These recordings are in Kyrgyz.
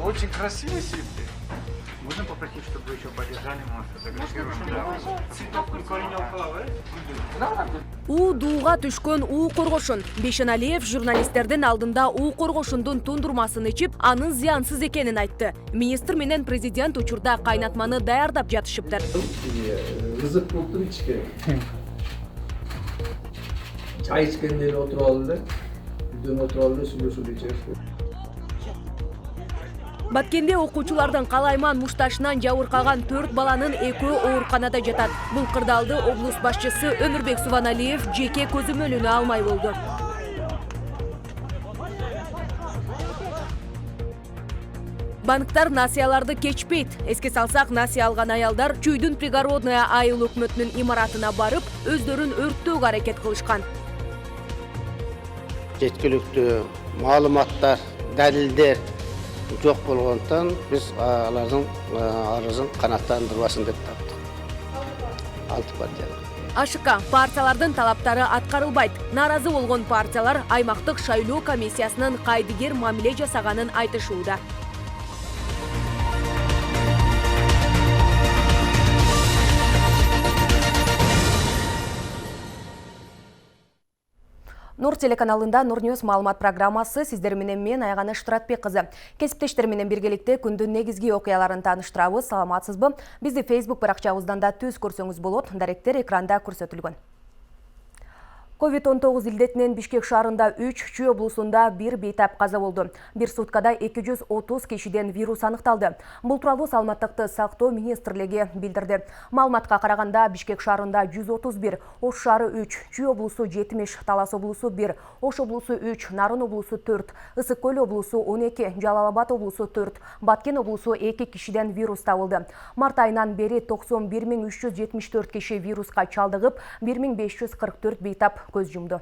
Очень красивый символ. Можно попросить, чтобы еще поддержали, мы сфотографируем? У дууга түшкөн У Коргошун. Бейшеналиев журналисттердин алдында У Коргошундун тундурмасын ичип, анын зыянсыз экенин айтты. Министр менен президент учурда кайнатманы даярдап жатышыптыр. Рызык болуптур ичке. Чай ичкенде эле отуруп алды эле. Үйдөн отуруп алып эле сүйлөшүп ичебиз. Баткенде окуучулардын калайман мушташынан жабыркаган 4 баланын экөө ооруканада жатат. Бул кырдаалды облус башчысы Өмүрбек Субаналиев жеке көзөмөлүнө алмай болду. Банктар насыяларды кечпейт. Эске салсак, насыя алган аялдар Чүйдүн пригородная айыл өкмөтүнүн имаратына барып, өздөрүн өрттөөгө аракет кылышкан. Жеткиликтүү маалыматтар, далилдер жок болгондон биз алардын арызын канааттандырбасын деп таптык. 6 партия. АШК партиялардын талаптары аткарылбайт. Нааразы болгон партиялар аймактык шайлоо комиссиясынын кайдыгер мамиле жасаганын айтышууда. Нур телеканалында Нур Ньюс маалымат программасы сиздер менен мен Айганы Штратбек кызы. Кесиптештер менен биргеликте күндүн негизги окуяларын тааныштырабыз. Саламатсызбы? Бизди Facebook баракчабыздан да түз көрсөңүз болот. Даректер экранда көрсөтүлгөн. COVID-19 илдетинен Бишкек шаарында 3, Чүй облусунда 1 бейтап каза болду. Бир суткада 230 кишиден вирус аныкталды. Бул тууралуу Саламаттыкты сактоо министрлиги билдирди. Маалыматка караганда Бишкек шаарында 131, Ош шаары 3, Чүй облусу 70, Талас облусу 1, Ош облусу 3, Нарын облусу 4, Ысык Көл облусу 12, Жалал Абад облусу 4, Баткен облусу 2 кишиден вирус табылды. Март айынан бери 91.374 киши вируска чалдыгып, 1544 бейтап көз жумду.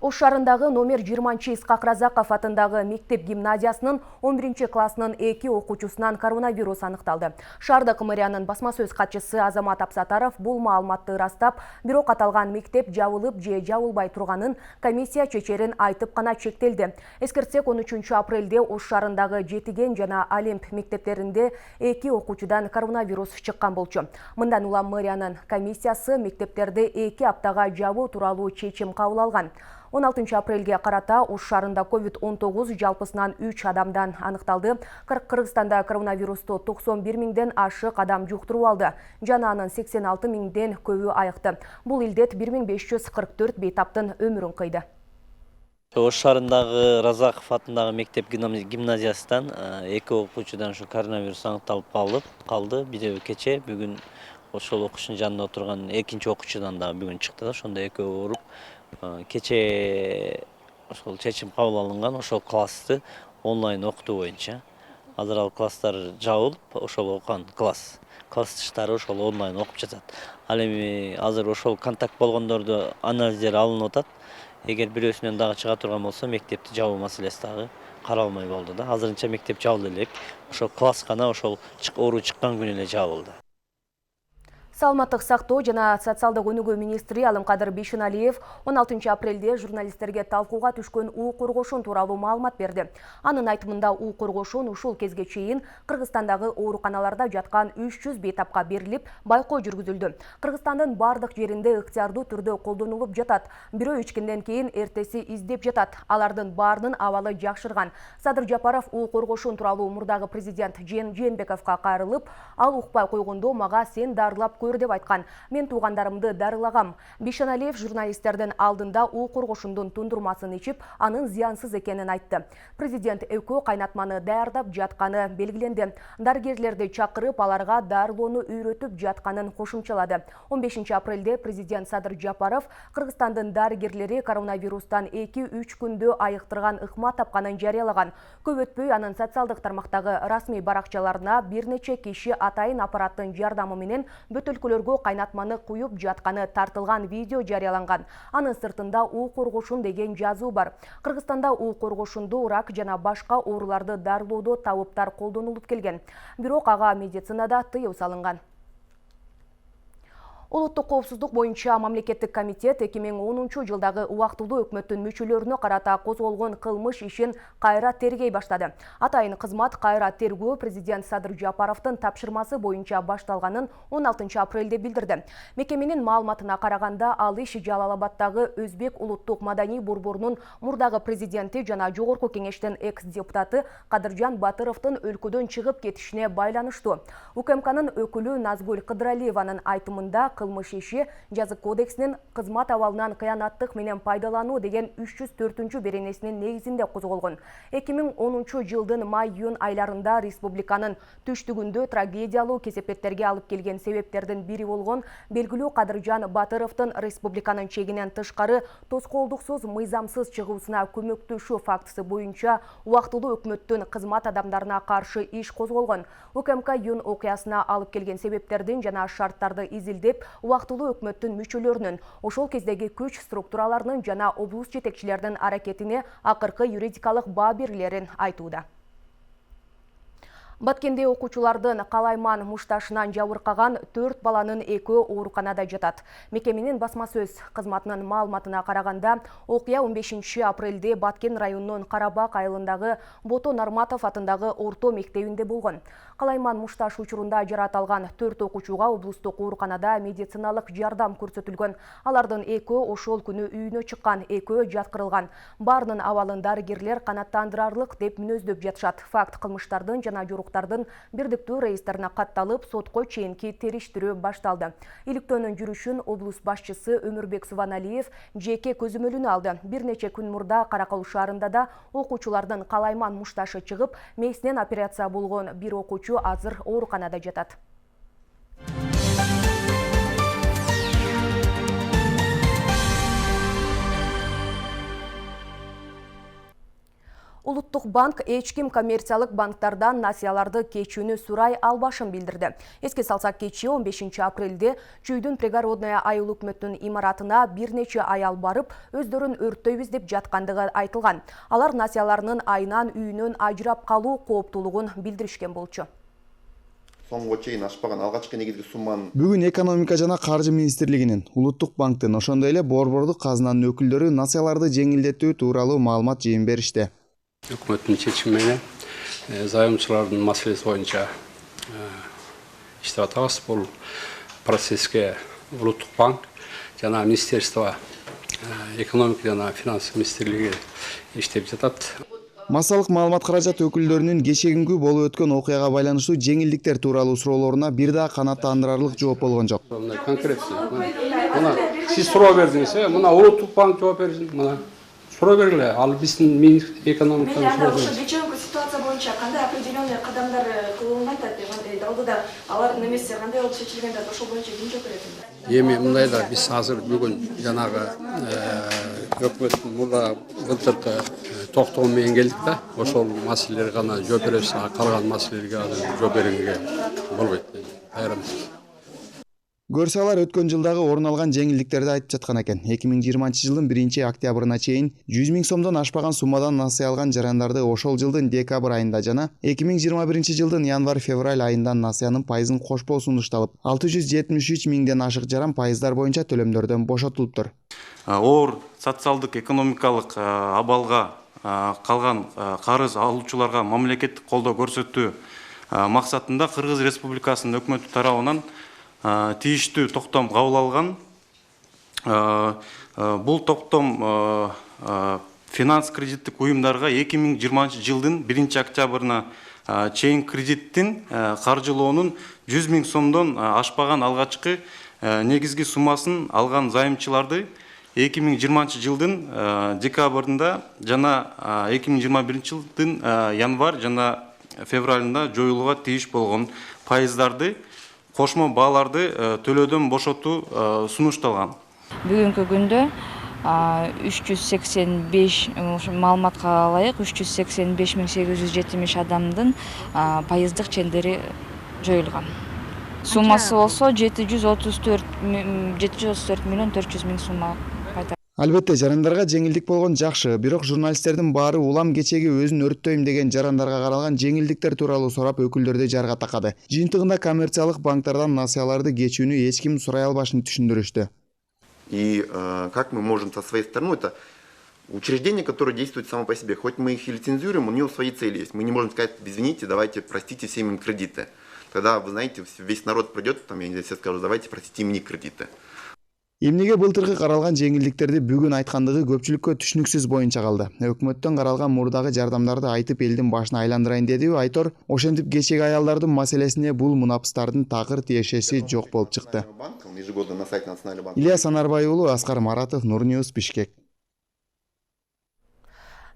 Ош шаарындагы номер 20 Исқақ Разақов атындагы мектеп гимназиясынын 11 классынын 2 окуучусунан коронавирус аныкталды. Шаардык мэриянын басма сөз катчысы Азамат Апсатаров бул маалыматты ырастап, бирок аталган мектеп жабылып же жабылбай турганын комиссия чечерин айтып гана чектелди. Эскертсек, 13 апрелде Ош шаарындагы Жетиген жана Олимп мектептеринде 2 окуучудан коронавирус чыккан болчу. Мындан улам мэриянын комиссиясы мектептерди 2 аптага жабуу тууралуу чечим кабыл алган. 16 апрелге карата Ош шаарында COVID-19 жалпысынан 3 адамдан аныкталды. Кыргызстанда коронавирусту 91 миңден ашык адам жуктуруп алды. Жана анын 86 миңден көбү айыкты. Бул илдет 1544 бейтаптын өмүрүн кыйды. Ош шаарындагы Разаков атындагы мектеп гимназиясынан 2 окуучудан ушу коронавирус аныкталып калды. Бири кече, бүгүн ошол окуучунун жанында отурган экинчи окуучудан да бүгүн чыкты да, ошондо экөө ооруп. Кече ошол чечим кабыл алынган, ошол классты онлайн окутуу боюнча. Азыр ал класстар жабылып, ошол окуган классташтары ошол онлайн окуп жатат. Ал эми азыр ошол контакт болгондорду анализдер алынып атат. Эгер бирөөсүнөн дагы чыга турган болсо, мектепти жабуу маселеси дагы каралмай болду да. Азырынча мектеп жабылды элек. Ошол класс гана ошол оору чыккан күнү эле жабылды. Саламаттык сактоо жана социалдык өнүгүү министри Алымкадыр Бейшеналиев 16 апрелде журналисттерге талкууга түшкөн У Коргошун тууралуу маалымат берди. Анын айтымында У Коргошун ушул кезге чейин Кыргызстандагы ооруканаларда жаткан 300 бейтапка берилип, байкоо жүргүзүлдү. Кыргызстандын бардык жеринде ыктыярдуу түрдө колдонулуп жатат. Бирөө ичкенден кийин эртеси издеп жатат. Алардын баарынын абалы жакшырган. Садыр Жапаров У Коргошун тууралуу мурдагы президент Жээнбековго кайрылып, ал укпай койгондо мага сен дарылап деп айткан. Мен туугандарымды дарылагам. Бейшеналиев журналисттердин алдында У Коргошундун тундурмасын ичип, анын зыянсыз экенин айтты. Президент экөө кайнатманы даярдап жатканы белгиленди. Дарыгерлерди чакырып, аларга дарылоону үйрөтүп жатканын кошумчалады. 15 апрелде президент Садыр Жапаров Кыргызстандын дарыгерлери коронавирустан 2-3 күндө айыктырган ыкма тапканын жарыялаган. Көп өтпөй анын социалдык тармактагы расмий баракчаларына бир нече киши атайын аппараттын жардамы менен өлкөлөргө кайнатманы куюп жатканы тартылган видео жарыяланган. Анын сыртында У Коргошун деген жазуу бар. Кыргызстанда У Коргошунду рак жана башка ооруларды дарылоодо табыптар колдонулуп келген. Бирок ага медицинада тыюу салынган. Улуттук коопсуздук боюнча мамлекеттик комитет 2010 жылдагы убактылуу өкмөттүн мүчөлөрүнө карата козголгон кылмыш ишин кайра тергей баштады. Атайын кызмат кайра тергөө президент Садыр Жапаровдун тапшырмасы боюнча башталганын 16 апрелде билдирди. Мекеменин маалыматына караганда, ал иш Жалалабаддагы Өзбек улуттук маданий борборунун мурдагы президенти жана жогорку кеңештин экс-депутаты Кадыржан Батыровдун өлкөдөн чыгып кетишине байланыштуу. УКМКнын өкүлү Назгүл Кыдыралиеванын айтымында кылмыш иши жазык кодексинин кызмат абалынан кыянаттык менен пайдалануу деген 304 беренесинин негизинде козголгон. 2010 жылдын май-июнь айларында республиканын түштүгүндө трагедиялуу кесепеттерге алып келген себептердин бири болгон белгилүү Кадыржан Батыровдун республиканын чегинен тышкары тоскоолдуксуз мыйзамсыз чыгуусуна көмөктөшүү фактысы боюнча убактылуу өкмөттүн кызмат адамдарына каршы иш козголгон. УКМК июнь окуясына алып келген себептердин жана шарттарды изилдеп, убактылуу өкмөттүн мүчөлөрүнүн, ошол кездеги күч структураларынын жана облус жетекчилеринин аракетине акыркы юридикалык баа берилерин айтууда. Баткенде окуучулардын Калайман мушташынан жабыркаган 4 баланын 2 ооруканада жатат. Мекеменин басма сөз кызматынын маалыматына караганда, окуя 15 апрелде Баткен районунун Карабак айылындагы Бото Нарматов атындагы орто мектебинде болгон. Калайман мушташ учурунда жараталган 4 окуучуга облустук ооруканада медициналык жардам көрсөтүлгөн. Алардын 2 ошол күнү үйүнө чыккан, 2 жаткырылган. Баарынын абалын дарыгерлер канааттандырарлык деп мүнөздөп жатышат. Факт кылмыштардын жана жоруктардын бирдиктүү реестрине катталып, сотко чейинки териштирүү башталды. Иликтөөнүн жүрүшүн облус башчысы Өмүрбек Субаналиев жеке көзөмөлүнө алды. Бир нече күн мурда Каракол шаарында да окуучулардын Калайман мушташы чыгып, мээсинен операция болгон бир окуучу азыр ооруканада жатат. Улуттук банк эч ким коммерциялык банктардан насыяларды кечүүнү сурай албашын билдирди. Эске салсак, кечээ 15 апрелде Чүйдүн пригородная айыл өкмөттүн имаратына бир нече аял барып, өздөрүн өрттөйбүз деп жаткандыгы айтылган. Алар насыяларынын айынан үйүнөн ажырап калуу кооптуулугун билдиришкен болчу. Соңго чейин ашпаган алгачкы негизги сумманы Бүгүн экономика жана каржы министрлигинин, Улуттук банктын, ошондой эле борбордук казынанын өкүлдөрү насыяларды жеңилдетүү тууралуу маалымат жыйын беришти. Өкмөттүн чечими менен зайымчылардын маселеси боюнча иштеп атабыз. Бул процесске Улуттук банк жана министерство экономика жана финанс министрлиги иштеп жатат. Массалык маалымат каражат өкүлдөрүнүн кечээ күнгү болуп өткөн окуяга байланыштуу жеңилдиктер тууралуу суроолоруна бир да канааттандырарлык жооп болгон жок. Мына сиз суроо бердиңиз, мына Улуттук банк жооп берсин, мына суроо бергиле. Ал биздин экономиканы суроо берсин. Кечээки ситуация боюнча кандай определенный кадамдар кылынган атат, алдыда алар немесе кандай болуп чечилген атат, ошол боюнча ким жооп берет? Эми мындай да биз азыр бүгүн жанагы өкмөттүн мурда былтыркы токтому менен келдик да. Ошол маселелерге гана жооп беребиз, калган маселелерге азыр жооп бергенге болбойт. Кайрамыз. Көрсө алар өткөн жылдагы орун алган жеңилдиктерди айтып жаткан экен. 2020 жылдын 1-октябрына чейин 100 000 сомдон ашпаган суммадан насыя алган жарандарды ошол жылдын декабрь айында жана 2021 жылдын январь-февраль айындан насыянын пайызын кошпоо сунушталып, 673 000ден ашык жаран пайыздар боюнча төлөмдөрдөн бошотулуптур. Оор социалдык экономикалык абалга калган карыз алуучуларга мамлекеттик колдоо көрсөтүү максатында Кыргыз Республикасынын өкмөтү тарабынан тийиштүү токтом кабыл алган. Бул токтом финанс кредиттик уюмдарга 2020 жылдын 1-октябрына чейин кредиттин каржылоонун 100 000 сомдон ашпаган алгачкы негизги суммасын алган зайымчыларды 2020 жылдын декабрында жана 2021 жылдын январь жана февралында жоюлууга тийиш болгон пайыздарды кошмо бааларды төлөөдөн бошотуу сунушталган. Бүгүнкү күндө 385 маалыматка ылайык 385 870 адамдын пайыздык чендери жоюлган. Суммасы болсо 734 миллион 400 миң сумма. Албетте жарандарга жеңилдик болгон жакшы, бирок журналисттердин баары улам кечеги өзүн өрттөйм деген жарандарга каралган жеңилдиктер тууралуу сурап өкүлдөрдү жарга такады. Жыйынтыгында коммерциялык банктардан насыяларды кечүүнү эч ким сурай албашын түшүндүрүштү. И как мы можем со своей стороны, это учреждение, которое действует само по себе. Хоть мы их и лицензируем, у него свои цели есть. Мы не можем сказать, извините, давайте, простите всем им кредиты. Тогда, вы знаете, весь народ придет, там, я не знаю, все скажут, давайте, простите мне кредиты. Эмнеге былтыркы каралган жеңилдиктерди бүгүн айткандыгы көпчүлүккө түшүнүксүз боюнча калды. Өкмөттөн каралган мурдагы жардамдарды айтып элдин башына айландырайын деди Айтор. Ошентип кечеги аялдардын маселесине бул мунапыстардын такыр тиешеси жок болуп чыкты. Ильяс Анарбай уулу, Аскар Маратов, Нурньюз, Бишкек.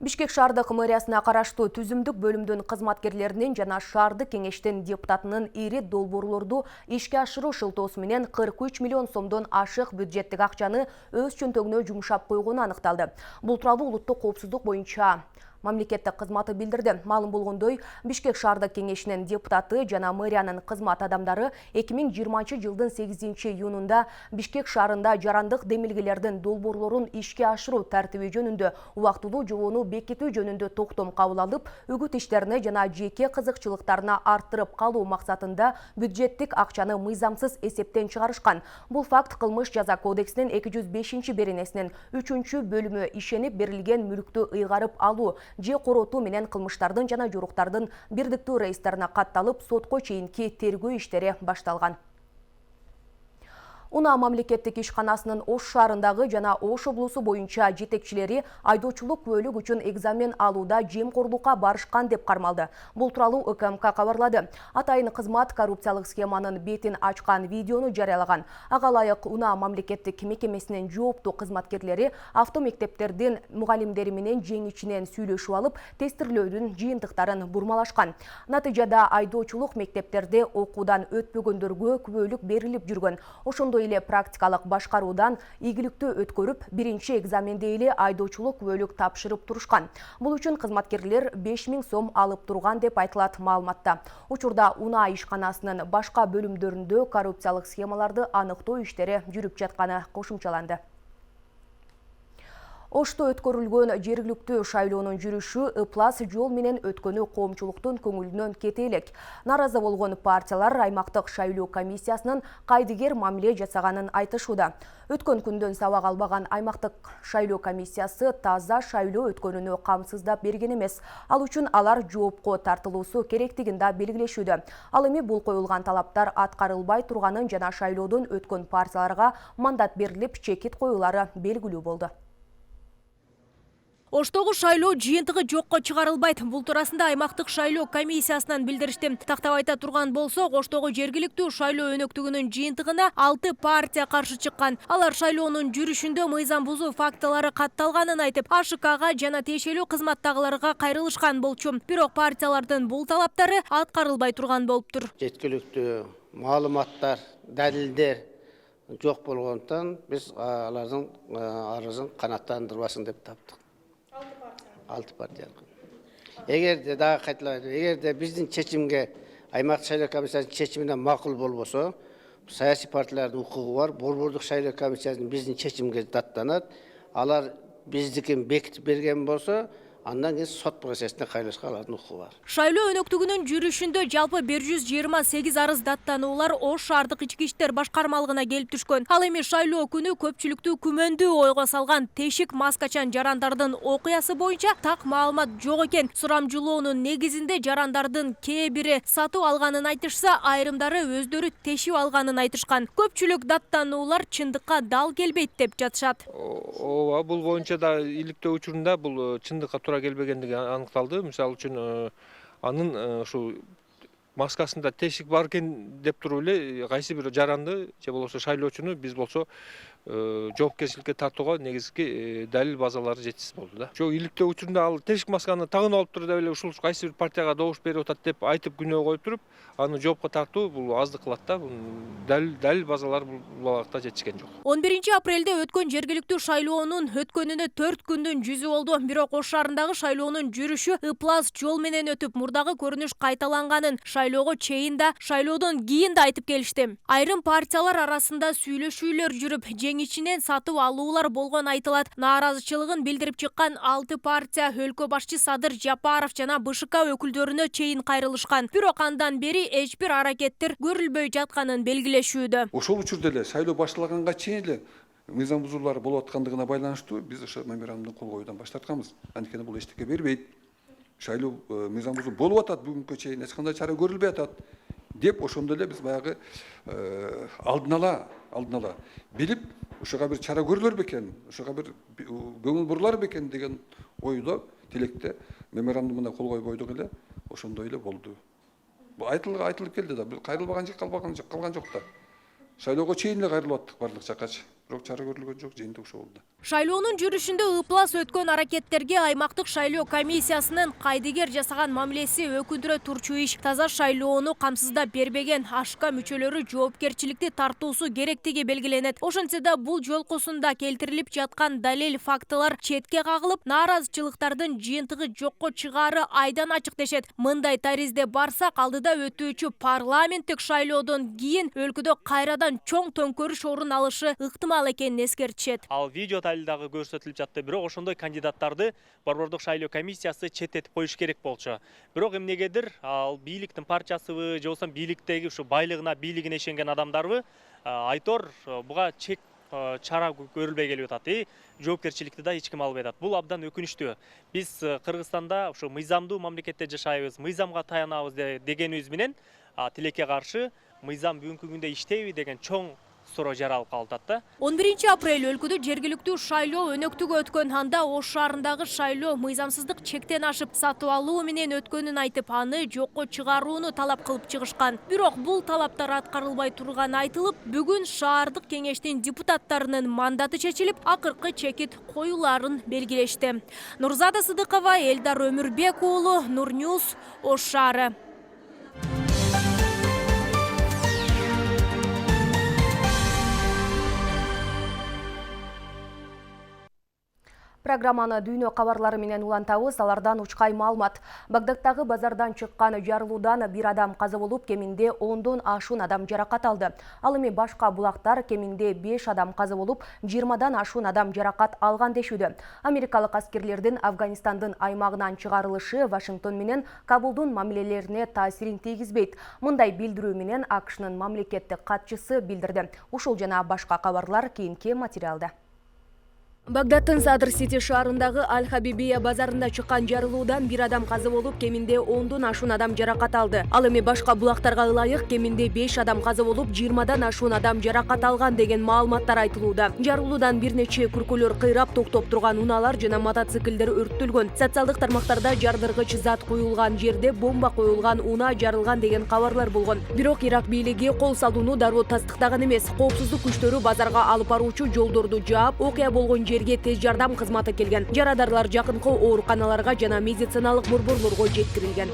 Бишкек шаардык мэриясына караштуу түзүмдүк бөлүмдүн кызматкерлеринин жана шаардык кеңештин депутатынын ири долбоорлорду ишке ашыруу шылтоосу менен 43 миллион сомдон ашык бюджеттик акчаны өз чөнтөгүнө жумшап койгону аныкталды. Бул тууралуу улуттук коопсуздук боюнча мамлекеттик кызматы билдирди. Маалым болгондой, Бишкек шаардык кеңешинин депутаты жана мэриянын кызмат адамдары 2020 жылдын 8-июнунда Бишкек шаарында жарандык демилгелердин долбоорлорун ишке ашыруу тартиби жөнүндө убактылуу жобону бекитүү жөнүндө токтом кабыл алып, үгүт иштерине жана жеке кызыкчылыктарына арттырып калуу максатында бюджеттик акчаны мыйзамсыз эсептен чыгарышкан. Бул факт кылмыш жаза кодексинин 205-беренесинин 3-бөлүмү ишенип берилген мүлктү ыйгарып алуу же коротуу менен кылмыштардын жана жоруктардын бирдиктүү реестерине катталып, сотко чейинки тергөө иштери башталган. Уна мамлекеттик ишканасынын Ош шаарындагы жана Ош облусу боюнча жетекчилери айдоочулук күбөлүк үчүн экзамен алууда жемкорлукка барышкан деп кармалды. Бул тууралуу УКМК кабарлады. Атайын кызмат коррупциялык схеманын бетин ачкан видеону жарыялаган. Ага ылайык Уна мамлекеттик мекемесинин жооптуу кызматкерлери автомектептердин мугалимдери менен жең ичинен сүйлөшүп алып, тестирлөөдүн жыйынтыктарын бурмалашкан. Натыйжада айдоочулук мектептерде окуудан өтпөгөндөргө күбөлүк берилип жүргөн. Ошондой эле практикалык башкаруудан ийгиликтүү өткөрүп, биринчи экзаменде эле айдоочулук күбөлүк тапшырып турушкан. Бул үчүн кызматкерлер 5000 сом алып турган деп айтылат маалыматта. Учурда Уна ишканасынын башка бөлүмдөрүндө коррупциялык схемаларды аныктоо иштери жүрүп жатканы кошумчаланды. Ошто өткөрүлгөн жергиликтүү шайлоонун жүрүшү ыплас жол менен өткөнү коомчулуктун көңүлүнөн кете элек. Наразы болгон партиялар аймактык шайлоо комиссиясынын кайдыгер мамиле жасаганын айтышууда. Өткөн күндөн сабак албаган аймактык шайлоо комиссиясы таза шайлоо өткөнүнө камсыздап берген эмес. Ал үчүн алар жоопко тартылуусу керектигин да белгилешүүдө. Ал эми бул коюлган талаптар аткарылбай турганын жана шайлоодон өткөн партияларга мандат берилип, чекит коюулары белгилүү болду. Оштогу шайлоо жыйынтыгы жокко чыгарылбайт. Бул туурасында аймактык шайлоо комиссиясынан билдиришти. Тактап айта турган болсок, Оштогу жергиликтүү шайлоо өнөктүгүнүн жыйынтыгына 6 партия каршы чыккан. Алар шайлоонун жүрүшүндө мыйзам бузуу фактылары катталганын айтып, АШКга жана тиешелүү кызматтагыларга кайрылышкан болчу. Бирок партиялардын бул талаптары аткарылбай турган болуптур. Жеткиликтүү маалыматтар, далилдер жок болгондон биз алардын арызын канааттандырбасын деп таптык. 6 партия. Эгерде дагы кайталайт, эгерде биздин чечимге аймактык шайлоо комиссиясынын чечимине макул болбосо, саясий партиялардын укугу бар. Борбордук шайлоо комиссиясынын биздин чечимге даттанат. Алар биздикин бекитип берген болсо, андан кийин сот процессине кайрылышка алардын укугу бар. Шайлоо өнөктүгүнүн жүрүшүндө жалпы 128 арыз даттануулар Ош шаардык ички иштер башкармалыгына келип түшкөн. Ал эми шайлоо күнү көпчүлүктү күмөндүү ойго салган тешик маскачан жарандардын окуясы боюнча так маалымат жок экен. Сурамжылоонун негизинде жарандардын кээ бири сатып алганын айтышса, айрымдары өздөрү тешип алганын айтышкан. Көпчүлүк даттануулар чындыкка дал келбейт деп жатышат. Ооба, бул боюнча да иликтөө учурунда бул чындыкка келбегендиги аныкталды. Мисалы үчүн анын ушу маскасында тешик бар экен деп туруп эле кайсы бир жаранды же болбосо шайлоочуну биз болсо жоопкерчиликке тартууга негизги далил базалары жетишсиз болду да. Жок, иликтөө учурунда ал тешик масканы тагынып алып туруп деп эле ушул кайсы бир партияга добуш берип атат деп айтып күнөө коюп туруп, аны жоопко тартуу бул аздык кылат да. Далил базалары бул убакта жетишкен жок. 11-апрелде өткөн жергиликтүү шайлоонун өткөнүнө 4 күндүн жүзү болду. Бирок Ош шаарындагы шайлоонун жүрүшү ыплас жол менен өтүп, мурдагы көрүнүш кайталанганын шайлоого чейин да, шайлоодон кийин да айтып келишти. Айрым партиялар арасында сүйлөшүүлөр жүрүп, ичинен сатып алуулар болгон айтылат. Нааразычылыгын билдирип чыккан 6 партия өлкө башчы Садыр Жапаров жана БШК өкүлдөрүнө чейин кайрылышкан. Бирок андан бери эч бир аракеттер көрүлбөй жатканын белгилешүүдө. Ошол учурда эле шайлоо башталганга чейин эле мыйзам бузуулар болуп аткандыгына байланыштуу биз ошо меморандумду кол коюудан баш тартканбыз. Анткени бул эчтеке бербейт. Шайлоо мыйзам бузуу болуп атат, бүгүнкү чейин эч кандай чара көрүлбөй атат деп ошондо эле биз баягы алдын ала билип ошого бир чара көрүлөр бекен, ошого бир көңүл бурулар бекен деген ойдо, тилекте меморандумуна кол койбойдук эле, ошондой эле болду. Бул айтылып келди да, кайрылбаган жок, калган жок да. Шайлоого чейин эле кайрылып аттык барлык жаккачы. Бирок чара көрүлгөн жок, жыйынтык ошо болду. Шайлоонун жүрүшүндө ыплас өткөн аракеттерге аймактык шайлоо комиссиясынын кайдыгер жасаган мамилеси өкүндүрө турчу иш. Таза шайлоону камсыздап бербеген АШК мүчөлөрү жоопкерчиликти тартуусу керектиги белгиленет. Ошентсе да бул жолкусунда келтирилип жаткан далил фактылар четке кагылып, нааразычылыктардын жыйынтыгы жокко чыгаары айдан ачык дешет. Мындай таризде барсак, алдыда өтүүчү парламенттик шайлоодон кийин өлкөдө кайрадан чоң төңкөрүш орун алышы ыктымал экенин эскертишет. Ал видео далилдагы көрсөтүлүп жатты, бирок ошондой кандидаттарды Борбордук шайлоо комиссиясы четтетип коюш керек болчу. Бирок эмнегедир ал бийликтин парчасыбы, же болбосо бийликтеги ушу бийлигине ишенген адамдарбы, айтор буга чек чара көрүлбөй келип атат. Жоопкерчиликти да эч ким албай атат. Бул абдан өкүнүчтүү. Биз Кыргызстанда ушу мыйзамдуу мамлекетте жашайбыз, мыйзамга таянабыз дегенибиз менен тилекке каршы мыйзам бүгүнкү күндө иштейби деген чоң суроо жаралып калат. 11 апрель өлкөдө жергиликтүү шайлоо өнөктүгө өткөн. Анда Ош шаарындагы шайлоо мыйзамсыздык чектен ашып сатып алуу менен өткөнүн айтып, аны жокко чыгарууну талап кылып чыгышкан. Бирок бул талаптар аткарылбай турганы айтылып, бүгүн шаардык кеңештин депутаттарынын мандаты чечилип, акыркы чекит коюларын белгилешти. Нурзада Сыдыкова, Элдар Өмүрбек уулу, Нурньюз, Ош шаары. Программаны дүйнө кабарлары менен улантабыз, алардан учкай маалымат. Багдадтагы базардан чыккан жарылуудан бир адам каза болуп, кеминде 10дон ашуун адам жаракат алды. Ал эми башка булактар кеминде 5 адам каза болуп, 20дан ашуун адам жаракат алган дешүүдө. Америкалык аскерлердин Афганистандын аймагынан чыгарылышы Вашингтон менен Кабулдун мамилелерине таасирин тийгизбейт. Мындай билдирүү менен АКШнын мамлекеттик катчысы билдирди. Ушул жана башка кабарлар кийинки материалда. Багдадтын Садр-Сити шаарындагы Аль-Хабибия базарында чыккан жарылуудан бир адам каза болуп, кеминде 10дон ашуун адам жаракат алды. Ал эми башка булактарга ылайык кеминде 5 адам каза болуп, 20дан ашуун адам жаракат алган деген маалыматтар айтылууда. Жарылуудан бир нече күркөлөр кыйрап, токтоп турган унаалар жана мотоциклдер өрттөлгөн. Социалдык тармактарда жардыргыч зат коюлган жерде бомба коюлган, унаа жарылган деген кабарлар болгон. Бирок Ирак бийлиги кол салууну дароо тастыктаган эмес. Коопсуздук күчтөрү базарга алып баруучу жолдорду жаап, окуя болгон жерге тез жардам кызматы келген. Жарадарлар жакынкы ооруканаларга жана медициналык борборлорго жеткирилген.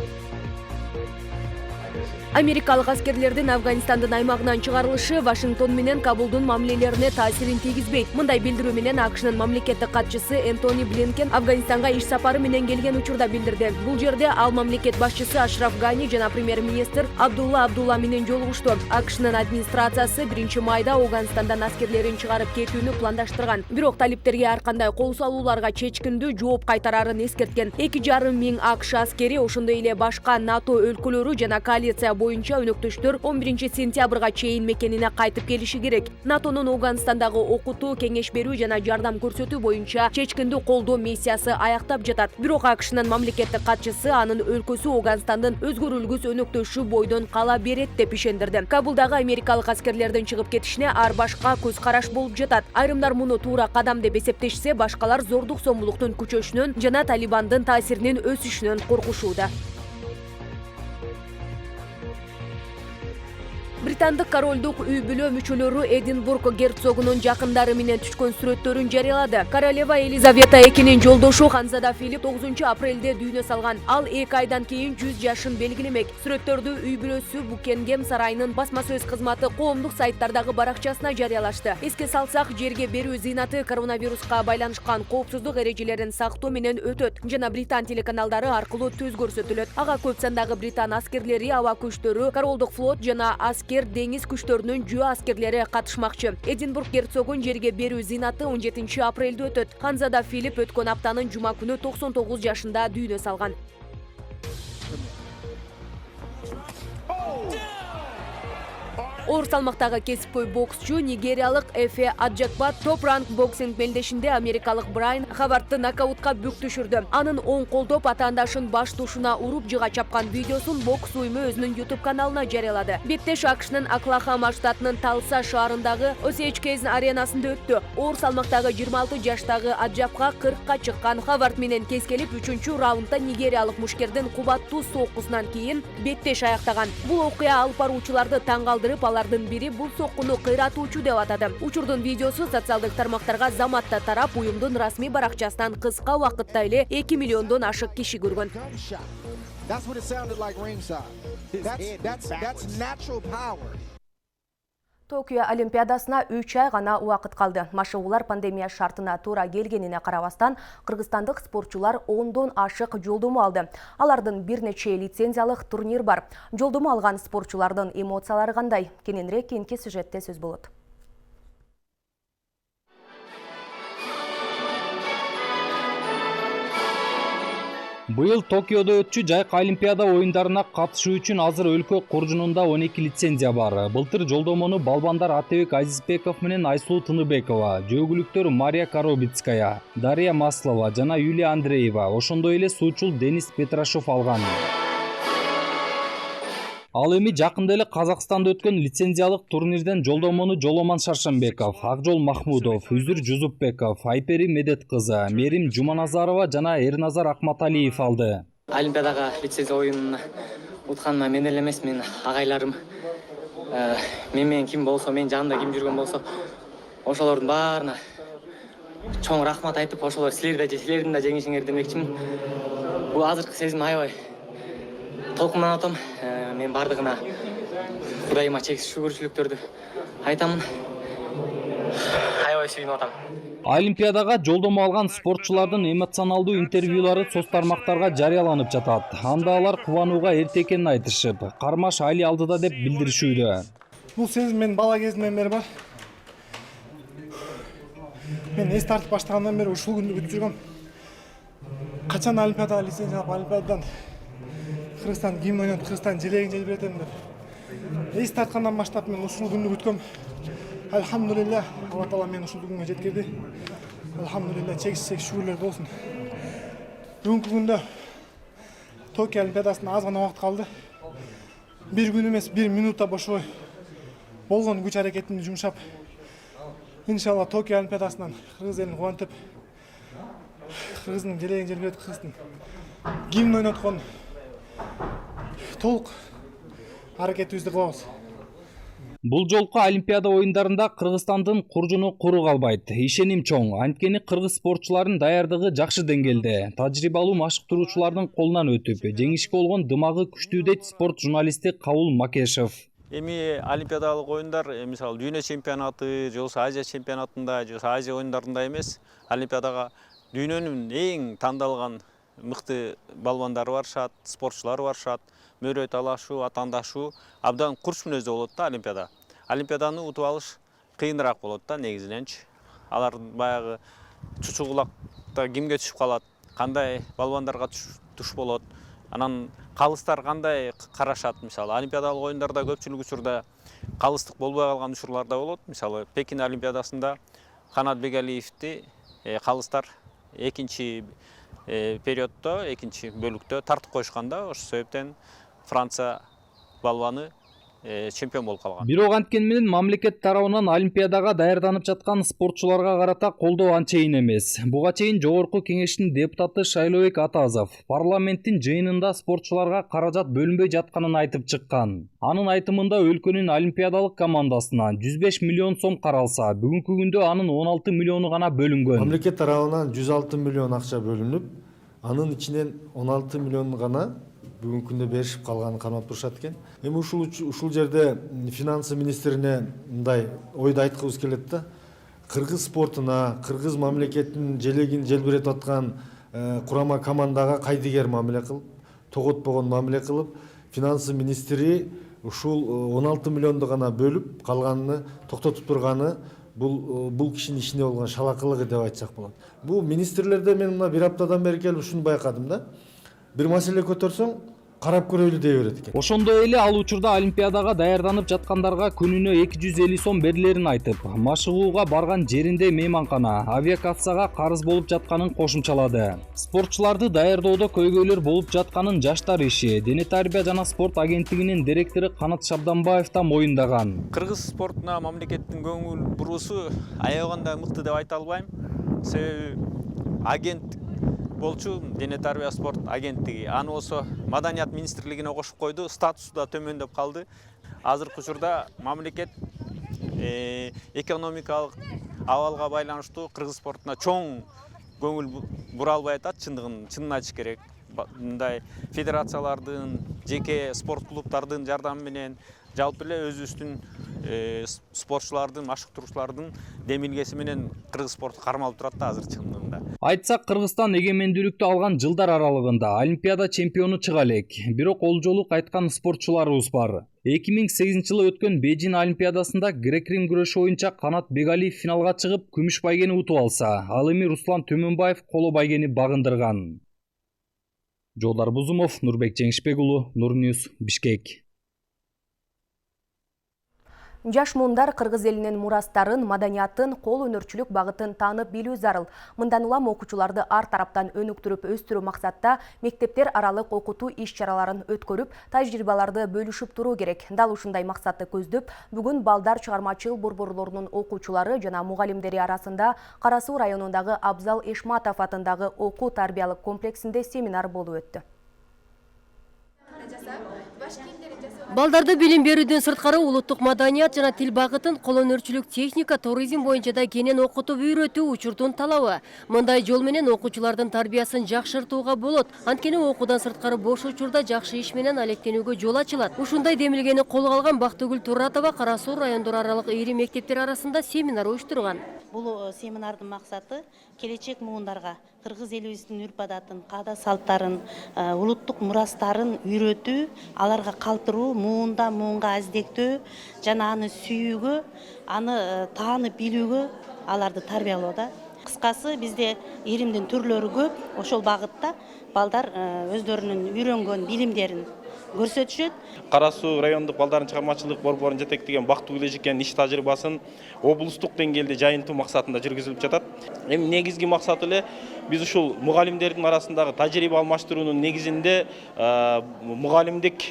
Америкалык аскерлердин Афганистандын аймагынан чыгарылышы Вашингтон менен Кабулдун мамилелерине таасирин тийгизбейт. Мындай билдирүү менен АКШнын мамлекеттик катчысы Энтони Блинкен Афганистанга иш сапары менен келген учурда билдирди. Бул жерде ал мамлекет башчысы Ашраф Гани жана премьер-министр Абдулла менен жолугушту. АКШнын администрациясы 1-майда Афганистандан аскерлерин чыгарып кетүүнү пландаштырган. Бирок талиптерге ар кандай кол салууларга чечкиндүү жооп кайтарарын эскерткен. 2,5 миң АКШ аскери, ошондой эле башка НАТО өлкөлөрү жана коалиция боюнча өнөктөштөр 11-сентябрга чейин мекенине кайтып келиши керек. НАТОнун Афганистандагы окутуу, кеңеш берүү жана жардам көрсөтүү боюнча чечкиндүү колдоо миссиясы аяктап жатат. Бирок АКШнын мамлекеттик катчысы анын өлкөсү Афганистандын өзгөрүлгүс өнөктөшү бойдон кала берет деп ишендирди. Кабулдагы америкалык аскерлердин чыгып кетишине ар башка көз караш болуп жатат. Айрымдар муну туура кадам деп эсептешсе, башкалар зордук зомбулуктун күчөшүнөн жана Талибандын таасиринин өсүшүнөн коркушууда. Британдык королдук үй бүлө мүчөлөрү Эдинбург герцогунун жакындары менен түшкөн сүрөттөрүн жарыялады. Королева Елизавета II жолдошу Ханзада Филипп 9 апрелде дүйнө салган. Ал 2 айдан кийин 100 жашын белгилемек. Сүрөттөрдү үй бүлөсү Букингем сарайынын басма сөз кызматы коомдук сайттардагы баракчасына жарыялашты. Эске салсак, жерге берүү зыйнаты коронавируска байланышкан коопсуздук эрежелерин сактоо менен өтөт жана Британ телеканалдары аркылуу төз көрсөтүлөт. Ага көп сандагы Британ аскерлери, аба күчтөрү, королдук флот жана аскер деңиз күчтөрүнүн жөө аскерлери катышмакчы. Эдинбург герцогун жерге берүү зинаты 17 апрелде өтөт. Ханзада Филипп өткөн аптанын жума күнү 99 жашында дүйнө салган. Оор салмактагы кесипкөй боксчу нигериялык Эфе Аджакба топ ранг боксинг белдешинде америкалык Брайан Хавардты нокаутка бүк түшүрдү. Анын оң колдоп атаандашын баш тушуна уруп жыга чапкан видеосун бокс уюму өзүнүн YouTube каналына жарыялады. Беттеш АКШнын Оклахома штатынын Талса шаарындагы OCHK's аренасында өттү. Оор салмактагы 26 жаштагы Аджакба 40ка чыккан Хавард менен кескелип 3-чү раундда нигериялык мушкердин кубаттуу соккусунан кийин беттеш аяктаган. Бул окуя алып баруучуларды таң калтырып, алардын бири бул соккуну кыйратуучу деп атады. Учурдун видеосу социалдык тармактарга заматта тарап, уюмдун расмий баракчасынан кыска убакытта эле 2 миллиондон ашык киши көргөн. Токио Олимпиадасына 3 ай гана убакыт калды. Машыгуулар пандемия шартына туура келгенине карабастан, кыргызстандык спортчулар 10дон ашык жолдомо алды. Алардын бир нече лицензиялык турнир бар. Жолдомо алган спортчулардын эмоциялары кандай? Кененирээк кийинки сюжетте сөз болот. Быйыл Токиодо өтчү жайкы Олимпиада оюндарына катышуу үчүн азыр өлкө куржунунда 12 лицензия бар. Былтыр жолдомону балбандар Атебек Азизбеков менен Айсулуу Тыныбекова, жөөгүлүктөр Мария Коробицкая, Дарья Маслова жана Юлия Андреева, ошондой эле суучул Денис Петрашов алган. Ал эми жакында эле Казакстанда өткөн лицензиялык турнирден жолдомону Жоломан Шаршанбеков, Акжол Махмудов, Үзүр Жузупбеков, Айпери Медет кызы, Мерим Жуманазарова жана Эрназар Акматалиев алды. Олимпиадага лицензия оюнуна утканыма мен эле эмес, менин агайларым, менен ким болсо, менин жанымда ким жүргөн болсо, ошолордун баарына чоң рахмат айтып, ошолор силердин да жеңишиңер демекчимин. Бул азыркы сезим аябай толкундан атам. Мен бардыгына Кудайыма чексиз шүгүрчүлүктөрдү айтамын. Аябай сүйүнүп атам. Олимпиадага жолдомо алган спортчулардын эмоционалдуу интервьюлары соц тармактарга жарыяланып жатат. Анда алар кубанууга эрте экенин айтышып, кармаш али алдыда деп билдиришүүдө. Бул сезим мен бала кезимден бери бар. Мен эс тартып баштагандан бери ушул күндү күтүп жүргөм. Качан Олимпиадага лицензия алып, Олимпиададан Кыргызстан гимн ойнотуп, Кыргызстан желегин желбиретем деп эс тарткандан баштап мен ушул күндү күткөм. Алхамдулилля, Алла Таала мени ушул күнгө жеткирди. Алхамдулилля, чексиз шүгүрлөр болсун. Бүгүнкү күндө Токио Олимпиадасына аз гана убакыт калды. Бир күн эмес, бир минутта бошобой болгон күч аракетимди жумшап, иншалла Токио Олимпиадасынан кыргыз элин кубантып, кыргыздын желегин желбиретип, кыргыздын гимн ойноткон толук аракетибизди кылабыз. Бул жолку Олимпиада оюндарында Кыргызстандын куржуну куру калбайт. Ишеним чоң. Анткени кыргыз спортчулардын даярдыгы жакшы деңгээлде. Тажрыйбалуу машыктыруучулардын колунан өтүп, жеңишке болгон дымагы күчтүү дейт спорт журналисти Кабыл Макешев. Эми Олимпиадалык оюндар, мисалы дүйнө чемпионаты, же болбосо Азия чемпионатында, же болбосо Азия оюндарында эмес, Олимпиадага дүйнөнүн эң тандалган мыкты балбандары барышат, спортчулар барышат. Мөрөт алашуу, атаандашуу абдан курч мүнөздө болот да Олимпиада. Олимпиаданы утуп алыш кыйыныраак болот да негизиненчи. Алар баягы чучугулакта кимге түшүп калат, кандай балбандарга туш болот, анан калыстар кандай карашат. Мисалы Олимпиадалык оюндарда көпчүлүк учурда калыстык болбой калган учурлар да болот. Мисалы Пекин Олимпиадасында Канат Бегалиевди калыстар экинчи периоддо, экинчи бөлүктө тартып коюшканда, ошол себептен Франция балбаны чемпион болуп калган. Бирок анткени менен мамлекет тарабынан Олимпиадага даярданып жаткан спортчуларга карата колдоо анчейин эмес. Буга чейин Жогорку Кеңештин депутаты Шайлообек Атазов парламенттин жыйынында спортчуларга каражат бөлүнбөй жатканын айтып чыккан. Анын айтымында өлкөнүн олимпиадалык командасына 105 миллион сом каралса, бүгүнкү күндө анын 16 миллиону гана бөлүнгөн. Мамлекет тарабынан 106 миллион акча бөлүнүп, анын ичинен 16 миллион гана бүгүнкү күндө беришип калганын кармап турушат экен. Эми ушул жерде финансы министрине мындай ойду айткыбыз келет да. Кыргыз спортуна, кыргыз мамлекетинин желегин желбиретип аткан курама командага кайдыгер мамиле кылып, тоготпогон мамиле кылып, финансы министри ушул 16 миллионду гана бөлүп калганын токтотуп турганы бул кишинин ичинде болгон шалакылыгы деп айтсак болот. Бул министрлерде мен мына бир аптадан бери келип ушуну байкадым да. Бир маселе көтөрсөң карап көрөлү дей берет экен. Ошондой эле ал учурда Олимпиадага даярданып жаткандарга күнүнө 250 сом берилерин айтып, машыгууга барган жеринде мейманкана, авиакассага карыз болуп жатканын кошумчалады. Спортчуларды даярдоодо көйгөйлөр болуп жатканын Жаштар иши, Дене тарбия жана спорт агенттигинин директору Канат Шабданбаев да моюндаган. Кыргыз спортуна мамлекеттин көңүл буруусу аябаганда мыкты деп айта албайм. Себеби агент болчу Дене тарбия спорт агенттиги. Аны болсо Маданият министрлигине кошуп койду, статусу да төмөндөп калды. Азыркы учурда мамлекет экономикалык абалга байланыштуу кыргыз спортуна чоң көңүл бура албай атат, чынын айтыш керек. Мындай федерациялардын, жеке спорт клубтардын жардамы менен жалпы эле өзүбүздүн спортчулардын, машыктыруучулардын демилгеси менен кыргыз спорту кармалып турат да азыр чынында. Айтсак, Кыргызстан эгемендүүлүктү алган жылдар аралыгында Олимпиада чемпиону чыга элек. Бирок ол жолу кайткан спортчуларыбыз бар. 2008-жылы өткөн Бейжин Олимпиадасында грек-рим күрөшү боюнча Канат Бегалиев финалга чыгып, күмүш байгени утуп алса, ал эми Руслан Төмөнбаев коло байгени багындырган. Жолдар Бузумов, Нурбек Жеңишбек уулу, Нурньюс, Бишкек. Жаш муундар кыргыз элинин мурастарын, маданиятын, кол өнөрчүлүк багытын таанып билүү зарыл. Мындан улам окуучуларды ар тараптан өнүктүрүп өстүрүү максатта мектептер аралык окутуу иш-чараларын өткөрүп, тажрыйбаларды бөлүшүп туруу керек. Дал ушундай максатты көздөп, бүгүн балдар чыгармачыл борборлорунун окуучулары жана мугалимдери арасында Кара Суу районундагы Абзал Эшматов атындагы окуу тарбиялык комплексинде семинар болуп өттү. Балдарды билим берүүдөн сырткары улуттук маданият жана тил багытын, кол өнөрчүлүк, техника, туризм боюнча да кенен окутуп үйрөтүү учурдун талабы. Мындай жол менен окуучулардын тарбиясын жакшыртууга болот. Анткени окуудан сырткары бош учурда жакшы иш менен алектенүүгө жол ачылат. Ушундай демилгени колго алган Бактыгүл Туратова Кара Суу райондор аралык ири мектептер арасында семинар уюштурган. Бул семинардын максаты келечек муундарга кыргыз элибиздин үрп-адатын, каада салттарын, улуттук мурастарын үйрөтүү, аларга калтыруу, муунга аздектөө жана аны сүйүүгө, аны таанып билүүгө аларды тарбиялоо да. Кыскасы бизде иримдин түрлөрү көп, ошол багытта балдар өздөрүнүн үйрөнгөн билимдерин көрсөтүшөт. Кара Суу райондук балдардын чыгармачылык борборун жетектеген Бактыгүл эжекенин иш тажрыйбасын облустук деңгээлде жайынтуу максатында жүргүзүлүп жатат. Эми негизги максаты эле биз ушул мугалимдердин арасындагы тажрыйба алмаштыруунун негизинде мугалимдик,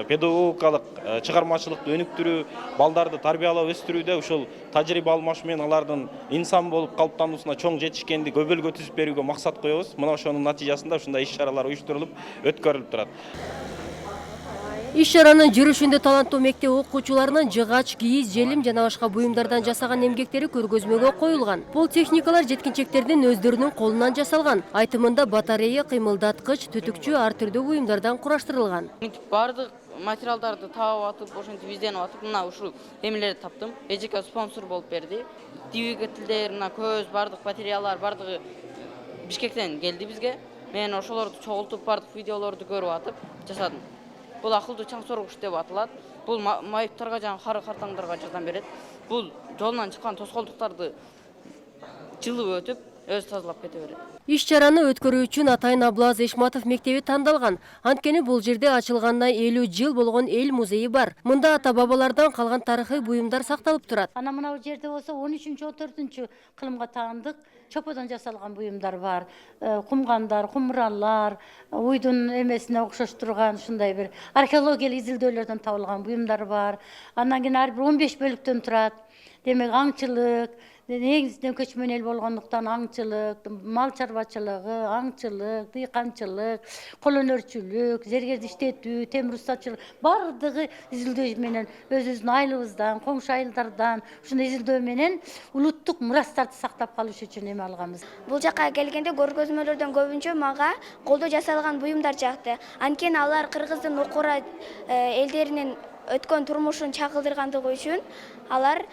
педагогикалык чыгармачылыкты өнүктүрүү, балдарды тарбиялап өстүрүүдө ушул тажрыйба алмаш менен алардын инсан болуп калыптануусуна чоң жетишкенди көбөлгө түзүп берүүгө максат коебуз. Мына ошонун натыйжасында ушундай иш-чаралар уюштурулуп, өткөрүлүп турат. Иш-чаранын жүрүшүндө таланттуу мектеп окуучуларынын жыгач, кийиз, желим жана башка буюмдардан жасаган эмгектери көргөзмөгө коюлган. Бул техникалар жеткинчектердин өздөрүнүн колунан жасалган. Айтымында батарея, кыймылдаткыч, түтүкчү ар түрдүү буюмдардан кураштырылган. Бардык материалдарды таап атып, ошентип изденип атып, мына ушул эмелерди таптым. Эжеке спонсор болуп берди. Двигательдер, мына көз, бардык батареялар, бардыгы Бишкектен келди бизге. Мен ошолорду чогултуп, бардык видеолорду көрүп атып жасадым. Бул акылдуу чаң соргуч деп аталат. Бул майыптарга жана кары картаңдарга жардам берет. Бул жолунан чыккан тоскоолдуктарды жылып өтүп, өзү тазалап кете берет. Иш-чараны өткөрүү үчүн Атайын Аблаз Эшматов мектеби тандалган. Анткени бул жерде ачылганына 50 жыл болгон эл музейи бар. Мында ата-бабалардан калган тарыхый буюмдар сакталып турат. Ана мына жерде болсо 13-14 кылымга таандык чоподон жасалган буюмдар бар. Кумгандар, кумуралар, уйдун эмесине окшош турган ушундай бир археологиялык изилдөөлөрдөн табылган буюмдар бар. Андан кийин ар бир 15 бөлүктөн турат. Демек аңчылык, негизинен көчмөн эл болгондуктан аңчылык, мал чарбачылыгы, аңчылык, дыйканчылык, кол өнөрчүлүк, зергерди иштетүү, темир устачылык бардыгы изилдөө менен өзүбүздүн айылыбыздан, коңшу айылдардан ушундай изилдөө менен улуттук мурастарды сактап калыш үчүн эме алганбыз. Бул жака келгенде көргөзмөлөрдөн көбүнчө мага колдо жасалган буюмдар жакты. Анткени алар кыргыздын окура элдеринин өткөн турмушун чагылдыргандыгы үчүн алар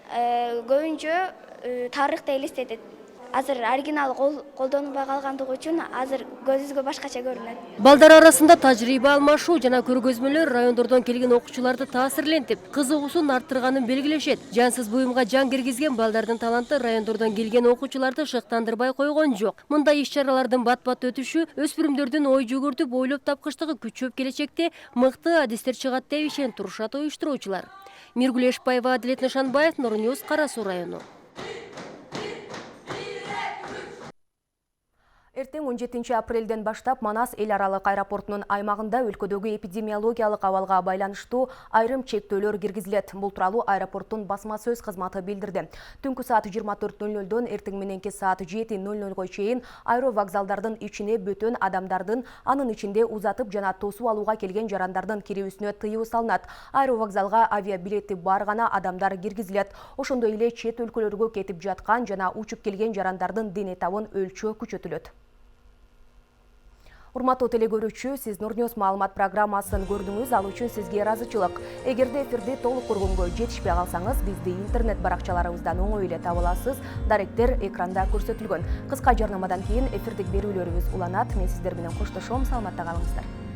көбүнчө тарыхты элестетет. азыр оригинал колдонулбай калгандыгы үчүн азыр көзүбүзгө башкача көрүнөт. Балдар арасында тажрыйба алмашуу жана көргөзмөлөр райондордон келген окуучуларды таасирлентип, кызыгуусун арттырганын белгилешет. Жансыз буюмга жан киргизген балдардын таланты райондордон келген окуучуларды шыктандырбай койгон жок. Мындай иш-чаралардын бат-бат өтүшү өспүрүмдөрдүн ой жүгүртүп, ойлоп тапкычтыгы күчөп келечекте мыкты адистер чыгат деп ишенip турушат уюштуруучулар. Миргүл Эшпаева, Адилет Нышанбаев, Нур-Ньюс, Кара Суу району. Эртең 17 апрелден баштап Манас эл аралык аэропортунун аймагында өлкөдөгү эпидемиологиялык абалга байланыштуу айрым чектөөлөр киргизилет. Бул тууралуу аэропорттун басма сөз кызматы билдирди. Түнкү саат 24:00дон эртең мененки саат 7:00га чейин аэровокзалдардын ичине бөтөн адамдардын, анын ичинде узатып жана тосуп алууга келген жарандардын кирүүсүнө тыюу салынат. Аэровокзалга авиабилети бар гана адамдар киргизилет. Ошондой эле чет өлкөлөргө кетип жаткан жана учуп келген жарандардын дене табын өлчөө күчөтүлөт. Урматтуу телекөрүүчү, сиз Нур-Ньюс маалымат программасын көрдүңүз, ал үчүн сизге ыраазычылык. Эгерде эфирди толук көргөнгө жетишпей калсаңыз, бизди интернет баракчаларыбыздан оңой эле таба аласыз. Даректер экранда көрсөтүлгөн. Кыска жарнамадан кийин эфирдик берүүлөрүбүз уланат. Мен сиздер менен коштошом, саламатта калыңыздар.